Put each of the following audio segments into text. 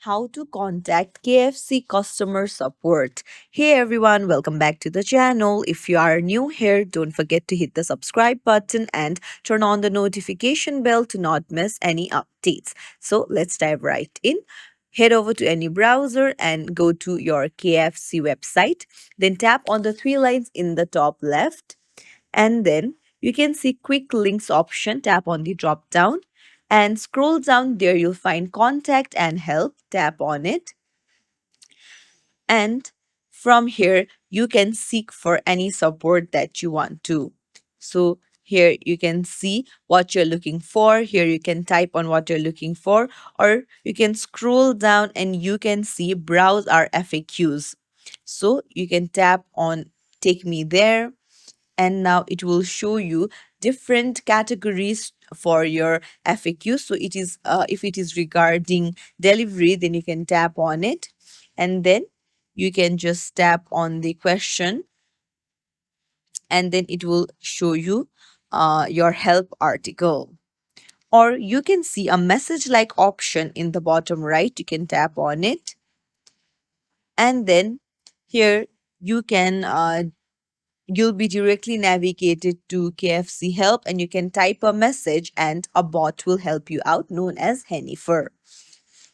how to contact KFC customer support. Hey everyone, welcome back to the channel. If you are new here, don't forget to hit the subscribe button and turn on the notification bell to not miss any updates. So let's dive right in. Head over to any browser and go to your KFC website. Then tap on the three lines in the top left, and then you can see quick links option. Tap on the drop down and scroll down. There you'll find contact and help. Tap on it, and from here you can seek for any support that you want to. So here you can see what you're looking for. Here you can type on what you're looking for, or you can scroll down and you can see browse our FAQs. So you can tap on take me there, and now it will show you different categories for your FAQ. So it is if it is regarding delivery, then you can tap on it, and then you can just tap on the question, and then it will show you your help article. Or you can see a message like option in the bottom right. You can tap on it, and then here you can you'll be directly navigated to KFC help, and you can type a message and a bot will help you out, known as Hennifer.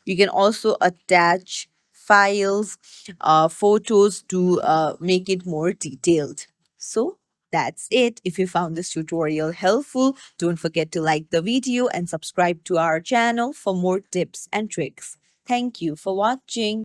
You can also attach files, photos to make it more detailed. So that's it. If you found this tutorial helpful, don't forget to like the video and subscribe to our channel for more tips and tricks. Thank you for watching.